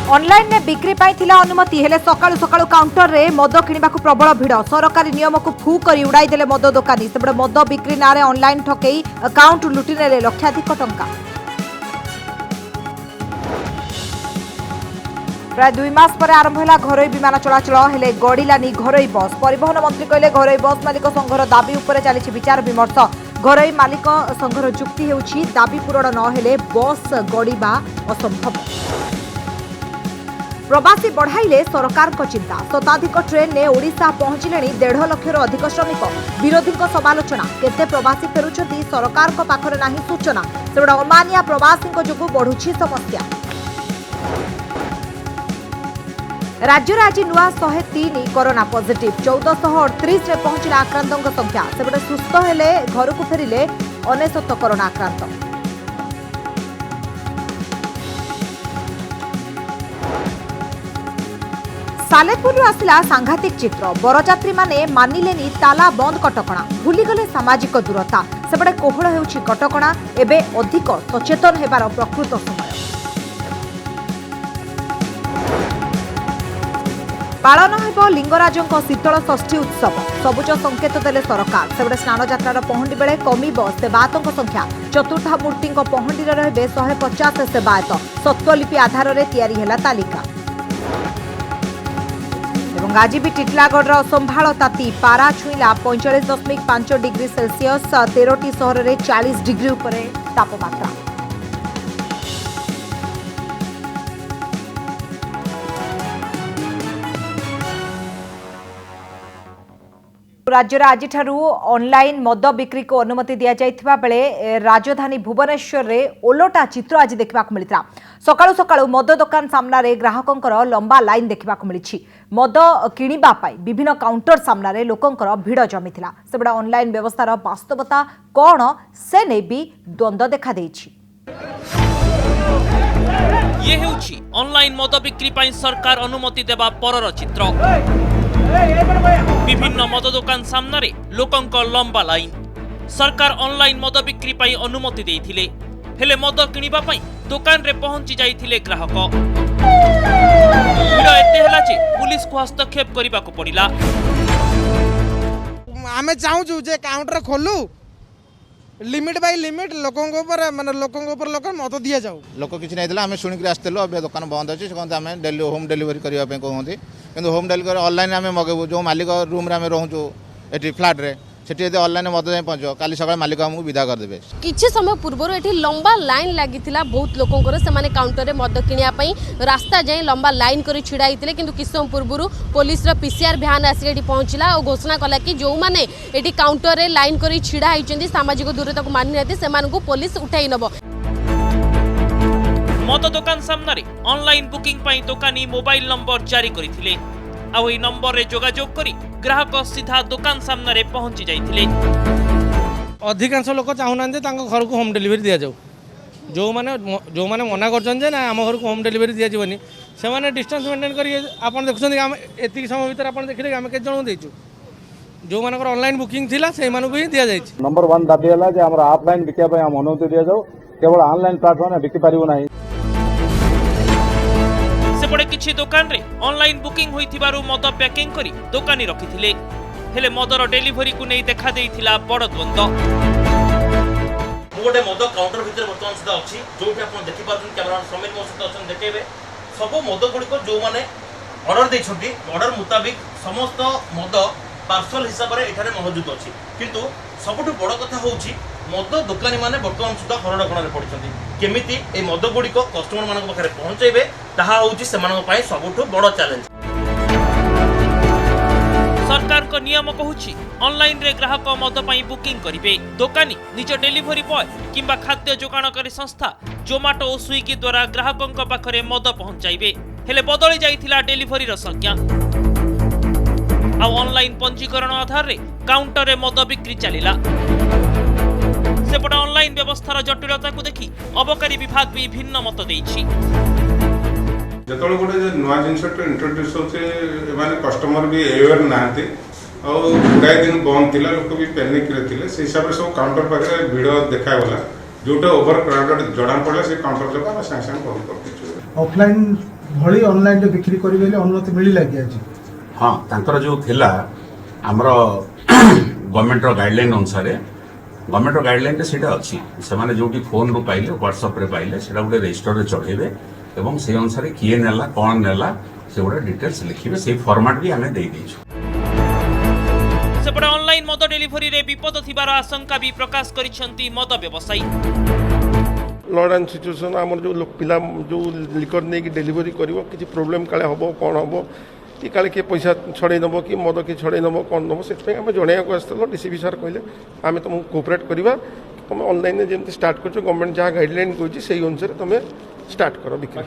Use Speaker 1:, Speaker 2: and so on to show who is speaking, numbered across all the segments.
Speaker 1: Online में बिक्री पाई थिला अनुमति हेले सकाळु सकाळु काउंटर रे मद किनिबा को प्रबल भिड़ सरकारी नियम को फू करी उड़ाई देले मद दुकानी सेबडे मद बिक्री नारे ऑनलाइन ठकेई अकाउंट लुटि नेले लक्षाधिक टंका। प्राय 2 मास पर आरंभ है घरोई विमान चलाचल हेले गड़िलानी घरोई बस। परिवहन मंत्री कहले घरोई बस मालिक संघर दाबी उपर चली विचार विमर्श। घरोई मालिक संघर जुक्ति हेउछि दाबी पूरण न हेले बस गड़िबा असंभव। प्रवासी बढ़ाइले सरकार को चिंता शताधिक ट्रेन ने ओडिशा पहुंचले 1.5 लाख अधिक श्रमिक। विरोधी समालोचना केते प्रवासी फेरुछंती सरकार को पाखरे नाही सूचना सेबडा अमानिया प्रवासी जोगु बढ़ुछि समस्या। राज्य में आज नुआ 103 कोरोना पॉजिटिव 1438 रे पहुंचला आक्रांतों संख्या सेबडे सुस्थ हेले घर को फेरिले 69 कोरोना आक्रांत। सालेपुर आसिला सांघातिक चित्र बरजात्री माने मानिलेनी ताला बंद कटकणा भूलीगले सामाजिक दूरता सेबडे कोहळ हेउछि कटकणा एबे अधिक सचेतन हेबार प्रकृत समय। पालन हेब लिंगराजों शीतल षष्ठी उत्सव सबुज संकेत देले सरकार सेबडे स्नान यात्रार पहंडी बेले कमिब सेवायतों संख्या चतुर्था मूर्ति पहंडी रहे 150 सेवायत सत्वलिपि आधार में तैयारी हेला तालिका। आज भी टिटलागढ़ असंभाल ताती पारा छुईला 45.5 डिग्री सेल्सियस 13टी सहर में 40 डिग्री उपरे तापमात्रा। राज्य आज ऑनलाइन मद बिक्री को अनुमति दि जाइथिबा बेले राजधानी भुवनेश्वर रे ओलोटा चित्र आज देखा मिलता। सकाळु सकाळु मद दुकान सामना रे ग्राहकंकर लंबा लाइन देखा मिली। मद किनिबा पाई विभिन्न काउंटर सामना रे लोकंकर भिड़ जमीथिला सेबडा ऑनलाइन व्यवस्थार वास्तवता कौन से ने भी द्वंद्व देखा देछि।
Speaker 2: ये हेउछि ऑनलाइन मद बिक्री पाई सरकार अनुमति देबा परर चित्र। विभिन्न मद दुकान सामना रे लोकंक लंबा लाइन सरकार ऑनलाइन मद बिक्री पाई अनुमति देइथिले हेले मद किनिबा पाई दुकान रे पहुंची जाइथिले ग्राहक। भिड़ एते हला जे पुलिस को हस्तक्षेप करिबा को पड़िला।
Speaker 3: आमे चाहू जे काउंटर खोलू लिमिट बाय लिमिट लोकों ऊपर माने लोकों ऊपर लोक मत दिया जाऊ।
Speaker 4: लोक किछि नै दिला आमे सुनि के आस्तेलो अब दुकान बंद अछि से आमे होम डिलीवरी करिया पे कहंती किंतु होम डिलीवरी ऑनलाइन आमे मगेबू जो मालिक रूम रे आमे रहूचू एठी फ्लैट रे सेठी यदि ऑनलाइन मद जाय पहुंचो काली सकाळ मालिक हमहु विदा कर देबे।
Speaker 5: किछि समय पूर्व एठी लंबा लाइन लागिथिला बहुत लोकंकर से माने काउंटर रे मद किनिया पई रास्ता जाय लंबा लाइन करी छिड़ा हितले किंतु किछि समय पूर्व पुलिस रा पीसीआर भ्यान आसी एठी पहुंचला और घोषणा कला कि जो माने एठी काउंटर रे लाइन करी छिड़ा हिचंदी सामाजिक दूरता को मानि नाथि सेमान को पुलिस उठाई नबो।
Speaker 2: मद दुकान सामना रे ऑनलाइन बुकिंग पई दुकानी मोबाइल नंबर जारी करिथिले आउ ई नंबर रे जोगाजोग करी ग्राहक सीधा दुकान सामना रे पहुंची जाइथिले।
Speaker 3: अधिकांश लोक चाहुना जे तांको घर को होम डिलीवरी दिया जाऊ जो माने मना करछन जे ना हम घर को होम डिलीवरी दिया जीवनी से माने डिस्टेंस मेंटेन करी आपन देखछन हम एति समय भीतर आपन देखिले हम के जणो देछु जो मानकर ऑनलाइन बुकिंग थिला से मानको ही दिया जाइछ।
Speaker 6: नंबर 1 दाबी हला जे हमरा ऑफलाइन बिकिया पय हम अनुमति दिया जाऊ केवल ऑनलाइन प्लेटफॉर्म रे बिकि पारिबो नाही।
Speaker 2: सेपटे किछि दुकान रे ऑनलाइन बुकिंग होइथिबारु मद पैकिंग करी दुकानी रखिथिले हेले मदर डेलीवरी को नै देखा देइथिला बड़ द्वंद्व।
Speaker 7: मोटे मद काउंटर भीतर वर्तमान सुधा अछि जोठी आपण देखि पाछन कैमरा समीर मो सहित अछन देखेबे सब मद गुडी को जो माने ऑर्डर दैछथि ऑर्डर मुताबिक समस्त मद पार्सल हिसाब रे एठारे मौजूद अछि किंतु सबटु बड़ कथा होउछि मद दुकानी माने वर्तमान सुधा हरडखणा रे पडिछथि केमिति ए मद गुडी को कस्टमर मानक पाखरे पहुंचेबे ताहा होउछि सेमानक पय सबटु बड़ चैलेंज।
Speaker 2: सरकार को नियम कहूछि ऑनलाइन रे ग्राहक मद पई बुकिंग करिवे दुकानी निज डेलीवरी बॉय किंबा खाद्य जोगाणकारी संस्था जोमाटो और स्विगी द्वारा ग्राहकंक पाखरे मद पहुंचाइबे हेले बदली जाइथिला डेलीवरी रो संख्या आ ऑनलाइन पंजीकरण आधार रे काउंटर रे मद बिक्री चलिला। सेपटे ऑनलाइन व्यवस्थार जटिलता को देखि अबकारी विभाग भी भिन्न मत देछि।
Speaker 8: जतले गोटे नुआ जिनस इंट्रोड्यूस होचे माने कस्टमर भी अवेयर नाहंती और गुडाई दिन बंद थिला लोक भी पैनिक रे थिले से हिसाब रे सब काउंटर पाखे भिड़ देखा गला जोटा ओवर क्राउडेड जड़ा पड़े से काउंटर जका संग संग बंद कर दिछु।
Speaker 9: ऑफलाइन भली ऑनलाइन रे बिक्री करी बेले अनुमति मिली लागी आज
Speaker 10: हाँ तांकर जो थिला हमरो गवर्नमेंट रो गाइडलाइन अनुसार गवर्नमेंट रो गाइडलाइन रे सेटा अछि से माने जोटी फोन रो पाइले व्हाट्सएप रे पाइले सेटा गुटे रजिस्टर रे चढ़ेबे एवं से अनुसार किए नेला कोन नेला से गुटे डिटेल्स लिखिबे से फॉर्मेट भी हमें दे देछु
Speaker 2: सेपटे ऑनलाइन मद डेलीवरी रे विपद थिबार आशंका भी प्रकाश करिसेंती मद व्यवसायी।
Speaker 11: लॉ एंड सिचुएशन आम जो पिला जो लिकर नहीं कि डेलीवरी करिवो किछि प्रॉब्लम काले हबो कोन हबो कि काले के पैसा छड़े नबो कि मद के छड़े नबो कोन नबो सेट पे हम जणैया को आस्तलो डीसीपी सर कहले आमे तुम कोऑपरेट करबा तुम ऑनलाइन रे जेमति स्टार्ट करछो गवर्नमेंट जहा गाइडलाइन कहछि सेही अनुसार तुम स्टार्ट करो बिक्री।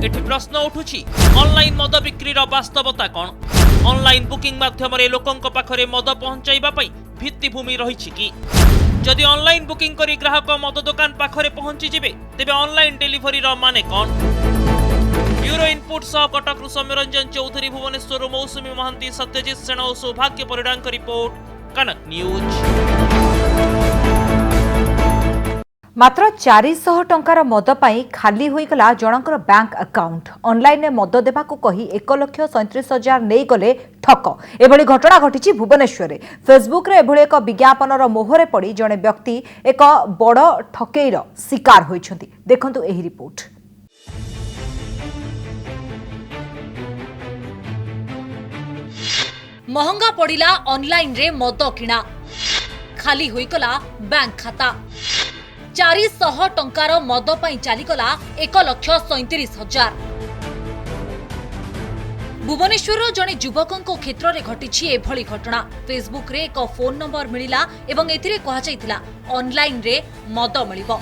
Speaker 2: एठी प्रश्न उठुछि ऑनलाइन मद बिक्रीर वास्तवता कोन ऑनलाइन बुकिंग माध्यम रे लोकंक पाखरे मद पहुंचाइबा पई भित्तिभूमि रहिछि कि जदि ऑनलाइन बुकिंग करी ग्राहक मद दुकान पाखरे पहुंची जिबे तेबे ऑनलाइन डेलीवरी रो माने कोन। ब्यूरो इनपुट सह कटक सौम्यरंजन चौधरी भुवनेश्वर मौसुमी महांती सत्यजित सेन और सौभाग्य परिडांक रिपोर्ट कनक न्यूज।
Speaker 1: मात्र 400 टंकार मद पाई खाली होईगला जनकर बैंक अकाउंट ऑनलाइन मद देबाकू कही 1,37,000 नहीं गले ठक एभली घटना घटी भुवनेश्वर रे फेसबुक रे एभली एक विज्ञापनर मोहरे पड़ी जड़े व्यक्ति एक बड़ ठकेईर शिकार होइछंती। देखंतु एही रिपोर्ट।
Speaker 12: महंगा पड़िला ऑनलाइन रे मद किणा खाली होईगला बैंक खाता 400 टंकार मद पाई चलीगला 1,37,000। भुवनेश्वर जड़े युवकों क्षेत्र में घटी एभली घटना फेसबुक रे एक फोन नंबर मिलिला एवं एथिरे कहा जायतिला ऑनलाइन रे मद मिलिबो।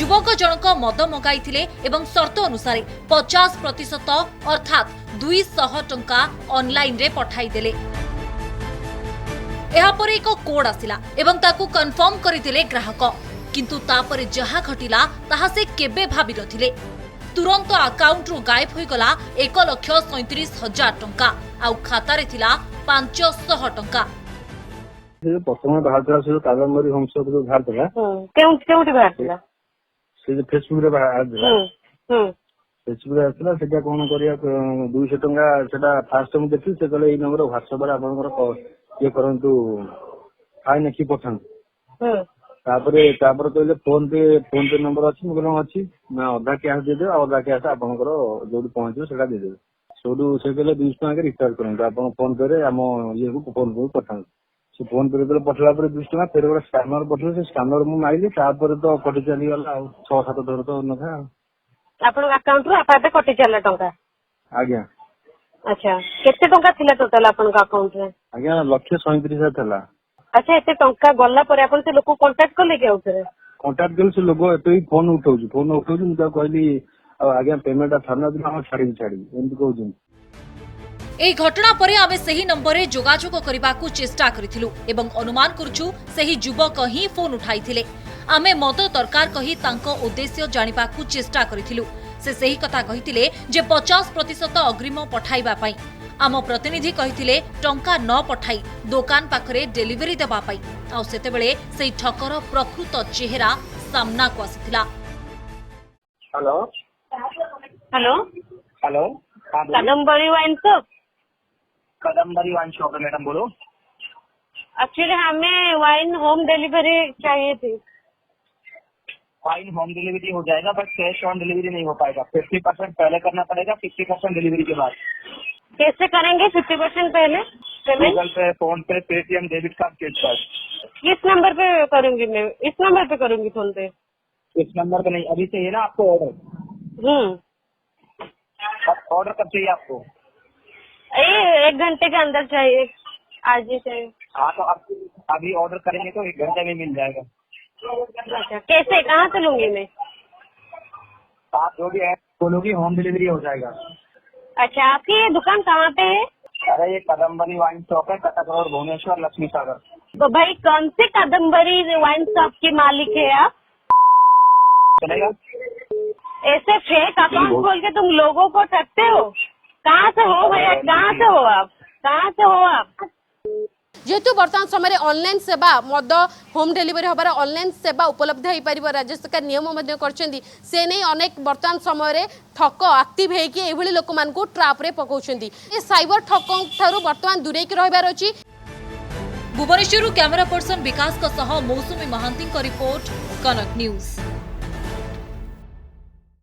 Speaker 12: युवक जनक मद मगाइथिले एवं शर्त अनुसार 50% अर्थात 200 टंका ऑनलाइन रे पठाई देले। एहा परे एक कोड आसिला एवं ताकू कंफर्म करिथिले ग्राहक किंतु तापरे जहा घटिला ताहा से केबे भाबी नथिले। तुरंत अकाउंट रु गायब होई गला 1,37,000 टंका आउ खाता रे थिला 500 टंका।
Speaker 6: प्रथम भारतला से कादम्बरी होमस्टे जो भारतला
Speaker 5: केउटी भारतला
Speaker 6: से फेसबुक रे भारतला फेसबुक रे आसला सेटा कोन करिया 200 टंका सेटा फास्ट टाइम देखि से कहले ई नंबर व्हाट्सएप रे आपनकर ये करंतु फाइन की पठान तापरे कहले फोन पे नंबर अछि मोबाइल अछि ना आधा कैश दे दे आधा कैश आपनकर जोडी पहुंचो सेटा दे दे सोडू से कहले 200 टंका के रिचार्ज करन आपन फोन पे रे हम ये को फोन को पठान से फोन पे रे पठला पर 200 टंका फेर एक स्कैनर पठले से स्कैनर मु माइले तापर तो कटि चली गला 6-7 धर तो न था
Speaker 5: आपन अकाउंट रो आपा कटि चला टंका
Speaker 6: आज्ञा।
Speaker 5: अच्छा केते टंका थिला टोटल आपन अकाउंट रे
Speaker 6: आज्ञा 1,37,000 थिला।
Speaker 5: अच्छा एते टंका गल्ला पर आपन से लोक कांटेक्ट करले के आउथरे
Speaker 6: कांटेक्ट करले से लोग एते ही फोन उठाउछु मु त कहली आज्ञा पेमेंट थाना दिन हम छाड़ी एंती कहउछु।
Speaker 12: एही घटना परे आमे सही नंबर रे जोगाजोग करबाकू चेष्टा करिथिलु एवं अनुमान करछु सही युवक ही फोन उठाइथिले। आमे मद दरकार कही तांको उद्देश्य जानिबाकू चेष्टा करिथिलु से सही कथा कहिथिले जे 50% अग्रिम पठाइबा पई आम प्रतिनिधि कहिथिले टंका न पठाई दुकान पाखरे डेलीवरी देबा पई आ सेते बेले सेही ठकर प्रकृत चेहरा सामना को आसिथिला।
Speaker 13: Hello
Speaker 5: hello
Speaker 13: hello
Speaker 5: Kadambari wine shop
Speaker 13: Kadambari wine shop है मैडम बोलो।
Speaker 5: एक्चुअली हमें वाइन होम डिलीवरी चाहिए थी।
Speaker 13: वाइन होम डिलीवरी हो जाएगा बट कैश ऑन डिलीवरी नहीं हो पाएगा 50% पहले करना पड़ेगा 50% डिलीवरी के बाद।
Speaker 5: कैसे करेंगे 50% पहले पेमेंट?
Speaker 13: गूगल पे फोन पे Paytm debit card cash card.
Speaker 5: किस नंबर पे करूंगी मैं? इस नंबर पे करूंगी फोन पे।
Speaker 13: इस नंबर पे नहीं अभी चाहिए ना आपको ऑर्डर? ऑर्डर कब चाहिए आपको?
Speaker 5: 1 घंटे के अंदर चाहिए आज ही चाहिए।
Speaker 13: हाँ तो आप अभी ऑर्डर करेंगे तो 1 घंटे में मिल जाएगा।
Speaker 5: अच्छा कैसे कहाँ से लूंगी मैं?
Speaker 13: आप जो भी है बोलोगी होम डिलीवरी हो जाएगा।
Speaker 5: अच्छा आपकी ये दुकान कहाँ पे है?
Speaker 13: अरे ये कदम्बरी वाइन शॉप है कटक रोड भुवनेश्वर लक्ष्मी सागर।
Speaker 5: तो भाई कौन से कदम्बरी वाइन शॉप की मालिक है आप?
Speaker 13: चलेगा
Speaker 5: ऐसे फेक अकाउंट खोल के तुम लोगों को ठगते हो? कहाँ से हो भैया? कहाँ से हो आप? कहाँ से हो आप? जेहेतु वर्तमान समय ऑनलाइन सेवा मद होम डिलीवरी होबार ऑनलाइन सेवा उपलब्ध हो पार राज्य सरकार नियम से नहीं अनेक वर्तमान समय ठक एक्टिव होगी लोक मान ट्राप रे पकाउछन्ती साइबर ठक ठारू वर्तमान दूरे रहिबार अछि।
Speaker 12: भुवनेश्वर कैमरा पर्सन विकास मौसुमी महांती रिपोर्ट कनक न्यूज।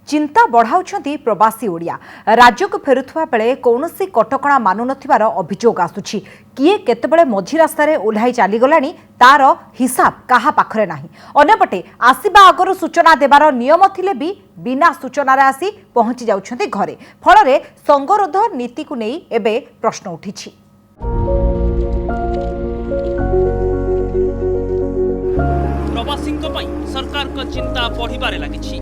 Speaker 1: चिंता बढ़ाउछन्ती प्रवासी ओडिया राज्य को फेरुथुवा बेले कौनसी कटकणा मानु नथिबार अभियोग आसुछि। किए केतेबेले मझी रास्तार ओह्लाई चलीगलानी तार हिसाब काहा पाखरे नाही। अन्यपटे आसिबा आगरु सूचना देवार नियम थिले भी बिना सूचनार आसी पहुंची जाउछन्ती घरे फलरे संगरोध नीति को नहीं एबे प्रश्न उठिछि।
Speaker 2: प्रवासींको पई सरकार को चिंता बढ़िबारे लागिछि।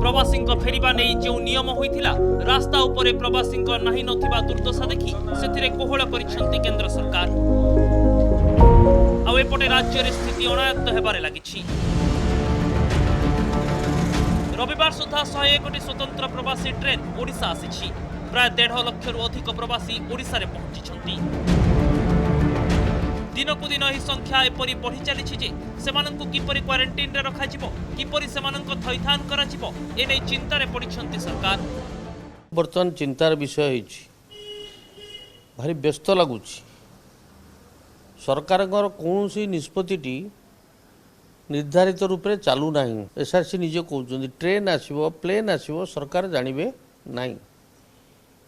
Speaker 2: प्रवासींको फेरिबा नै जो नियम होइथिला रास्ता उपरे प्रवासींको नाही नथिबा दुर्दशा देखि सेथिरे कोहळ करिसंती केंद्र सरकार। आ एपटे राज्य रे स्थिति अनायत्त हेबारे लागिछि। रविवार सुधा 101 स्वतंत्र प्रवासी ट्रेन ओडिशा आसिछि। प्राय 1.5 लाख रु अधिक प्रवासी ओडिशा रे पहुंचिछंती। दिनकु दिन ही संख्या एपरी बढ़ी चली जे सेमानंकु किपरि क्वारंटाइन रे रखा जिवो किपरि सेमानंको थैथान करा जिवो एनै चिंता रे पड़िछंती सरकार।
Speaker 14: वर्तमान चिंतार विषय होइछि भारी व्यस्त लागुछि। सरकारଙ୍କର कौनसी निष्पत्तिटी निर्धारित रूप से चालू नाही। एसआरसी निजे कहउछन्ती ट्रेन आसीबो प्लेन आसीबो सरकार जानिबे नाही।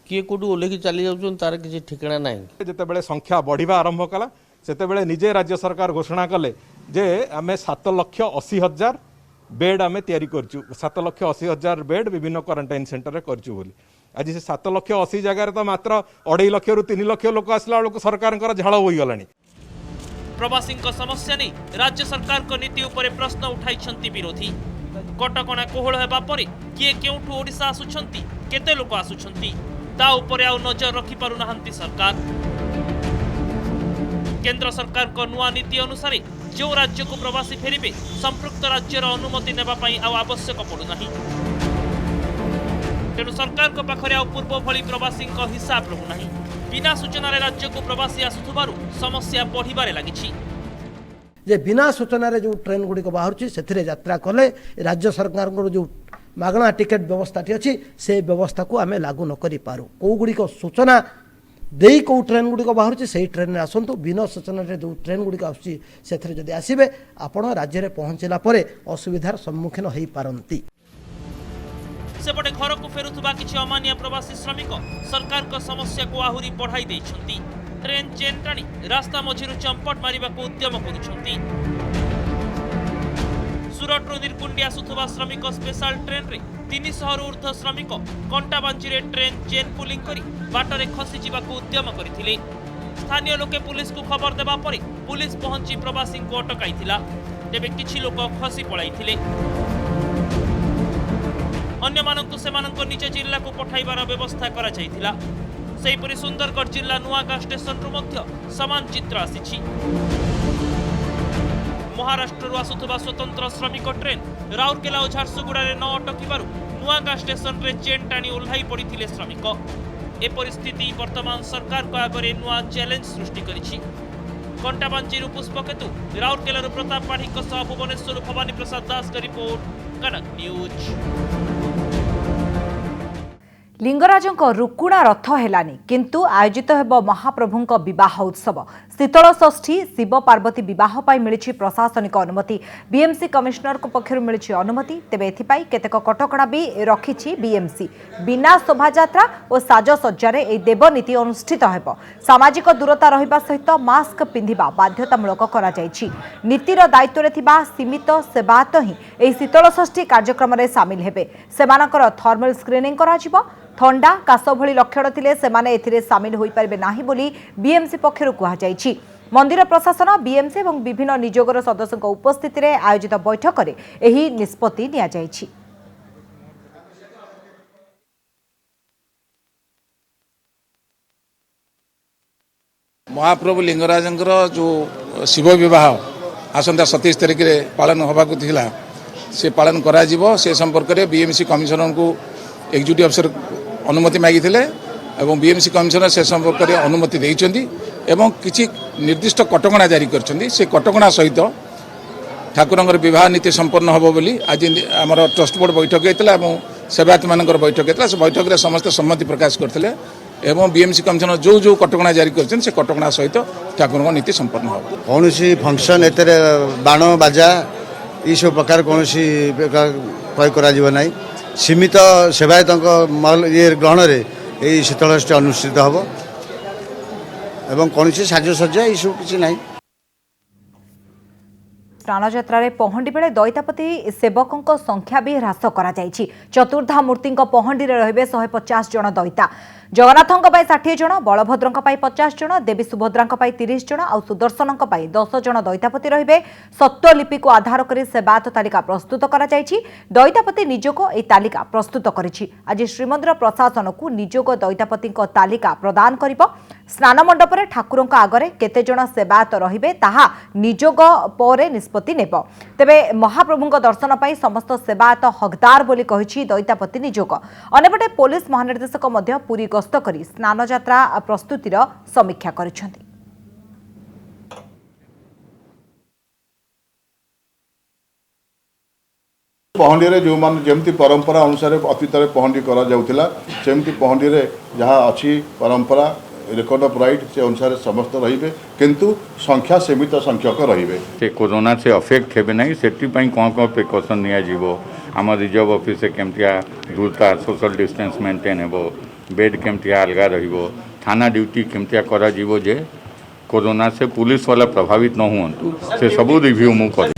Speaker 14: किए कोडू ओलेकी चली जाउछन तार किछि ठिकाना नाही।
Speaker 15: जेतेबेले संख्या बढ़िबा आरंभ कला सेतेबेले निजे राज्य सरकार घोषणा कले जे आमे 7,80,000 बेड आमे तैयारी करछु। 7,80,000 बेड विभिन्न क्वारंटाइन सेंटर रे करछु बोली आज से 7,80,000 जगह तो मात्र 2.5 लाख रु 3 लाख लोक आसला लोक सरकारଙ୍କର झाଳ होई गलानी।
Speaker 2: प्रवासींको समस्या नहीं राज्य सरकार को नीति उपरे प्रश्न उठाइछंती विरोधी। कटकणा कोहळ हेबा परे किए केउठु ओडिशा आसुछंती केते लोक आसुछंती ता उपरे आ नजर रखि पारु नाहंती सरकार। केंद्र सरकार को नुआ नीति अनुसार जो राज्य को प्रवासी फेरिबे संपृक्त राज्यर अनुमति नेबा पई आ आवश्यक पड़ू नाही। तेणु सरकार को पाखरे आ पूर्व भली प्रवासी हिसाब रहू नाही। बिना सूचना राज्य को प्रवासी आसुथबारु समस्या बढ़िबारे लागिछि।
Speaker 16: जे बिना सूचना रे जो ट्रेन गुडी को बाहरछि सेथिरे यात्रा कले राज्य सरकार को जो मागणा टिकेट व्यवस्था अच्छी से व्यवस्था को आमे लागू न करि पारू। को गुडी को सूचना देई को ट्रेन गुडी को बाहरछि सही ट्रेन रे आसंतु बिना सूचना रे जो ट्रेन गुडी को आछि सेथिरे जदि आसीबे आपण राज्य रे पहुंचला परे असुविधार सम्मुखीन होई पारंती।
Speaker 2: सेपटे घर को फेरुथुबा किछि अमानिया प्रवासी श्रमिक सरकार को समस्या को आहुरी बढ़ाई दैछंती। ट्रेन चेन टाणी रास्ता मझिरु चंपट मारिबा को उद्यम करुछंती। सूरत रो निर्कुंडी आसुथुबा श्रमिक स्पेशल ट्रेन रे 300 रु ऊर्ध्व श्रमिक कंटाबांची रे ट्रेन चेन पुलिंग करी बाटरे खसी जिबा को उद्यम करिथिले। स्थानीय लोके पुलिस को खबर देबा परे पुलिस पहुंची प्रवासी को अटकाइथिला। तेबे किछि लोक खसी पळाइथिले। अन्य मानंकु सेमानंको निज जिल्ला को पठाइबार व्यवस्था करा जाइथिला। सेहिपरि सुंदरगढ़ जिल्ला नुआगां स्टेशन रु मध्य समान चित्र आसिछि। महाराष्ट्र आसुथुबा स्वतंत्र श्रमिक ट्रेन राउरकेला और झारसुगुड़ा रे न अटकिबारु नुआगां स्टेशन रे चेन टाणी ओह्लाई पड़िथिले श्रमिक। ए परिस्थिति वर्तमान सरकार को आगरे नुआ चैलेंज सृष्टि करिछि। कंटाबांचीरु पुष्पकेतु राउरकेला प्रताप पाढ़ी भुवनेश्वर भवानी प्रसाद दास का रिपोर्ट कनक न्यूज।
Speaker 1: लिंगराजों रुकुणा रथ हेलानी किंतु आयोजित हेब महाप्रभुंक विवाह उत्सव। शीतल षष्ठी शिव पार्वती विवाह पाई मिली प्रशासनिक अनुमति। बीएमसी कमिश्नर को पक्षर मिली अनुमति। तेबे एथिपाई केतेक कटकणा भी रखिछि बीएमसी। बिना शोभायात्रा और साजसज्जार ए देवनीति अनुष्ठित हेब। सामाजिक दूरता रहिबा सहित मास्क पिंधिबा बाध्यतामूलक करा जायछि। नीतिर दायित्व थिबा सीमित सेवायत ही एही शीतल षष्ठी कार्यक्रम रे शामिल हेबे। सेमानकर थर्मल स्क्रीनिंग करा जिवो। थंडा काश भली लक्षण थिले सेमाने एथिरे शामिल होई पारबे नाही बोली बीएमसी पक्षरु कहा जायछि। मंदिर प्रशासन बीएमसी एवं विभिन्न नियोगर सदस्यଙ୍କ उपस्थिति रे आयोजित बैठक रे एही निष्पत्ति निया जायछि।
Speaker 17: महाप्रभु लिंगराजंकर जो शिव विवाह आसंता 27 तारिख रे पालन होबाकु थिला से पालन करा जिवो। से संपर्क रे बीएमसी कमिशनर को एग्जीक्यूटिव अफिसर अनुमति मागी थिले एवं बीएमसी कमिशनर से संपर्क रे अनुमति देइचंदी एवं किसी निर्दिष्ट कटकणा जारी करछन्ती से कटकणा सहित ठाकुरंकर विवाह नीति संपन्न हबो बोली आज आमर ट्रस्ट बोर्ड बैठक होता और सेवायत मानकर बैठक होता से बैठक में समस्त सम्मति प्रकाश करते एवं बीएमसी कमिशनर जो जो कटकणा जारी करछन से कटकणा सहित ठाकुरंकर नीति संपन्न हबो
Speaker 18: कौन फंक्शन एत बाण बाजा ये सब प्रकार कौन प्रयोग कर सीमित सेवायत ये ग्रहण में यही शीतलषष्ठी अनुष्ठित हम एवं कौन साजसज्जा ये सब किसी ना
Speaker 1: प्राणयात्रा पहंडी बेले दैतापति सेवकों संख्या भी ह्रास कर चतुर्धा मूर्ति पहंडी रे 150 जन दैता जगन्नाथों 60 जन बलभद्रों 50 जन देवी सुभद्रा 30 जन और सुदर्शन 10 जन दैतापति रे सत्वलिपि को आधार कर सेवायत तालिका प्रस्तुत कर दैतापति निजोग यह तालिका प्रस्तुत करिछि। आज श्रीमंदिर प्रशासन को निजोग दैतापति तालिका प्रदान कर स्नान मंडप में ठाकुरों आगरे केते जन सेवायत रहिबे ताहा निजोग पर निष्पत्ति नेब। तेबे महाप्रभु दर्शन पाई समस्त सेवायत हकदार बोली कहिछि दैतापति निजोग। अन्यपटे पुलिस महानिर्देशक मध्य पुरी गस्त करी स्नान यात्रा प्रस्तुतिर समीक्षा करिसेंति।
Speaker 19: पहंडी रे जो मान जेमती परंपरा अनुसार अतीत में पहंडी करा जाउथिला सेमती पहंडी रे जहाँ अच्छी परंपरा रेकर्ड ऑफ राइट से अनुसार समस्त रहिबे किंतु संख्या सीमित संख्यक रहिबे
Speaker 20: से कोरोना से अफेक्ट हेबे नहीं सेठी पई कोन कोन प्रिकॉशन निया जीवो आम रिजर्व ऑफिस से केमतिया दूरता सोशल डिस्टेंस मेंटेन हेबो बेड केमतिया अलगा रहिबो थाना ड्यूटी केमतिया करा जीवो जे कोरोना से पुलिस वाला प्रभावित न हुअंतु से सबू रिव्यू मु कर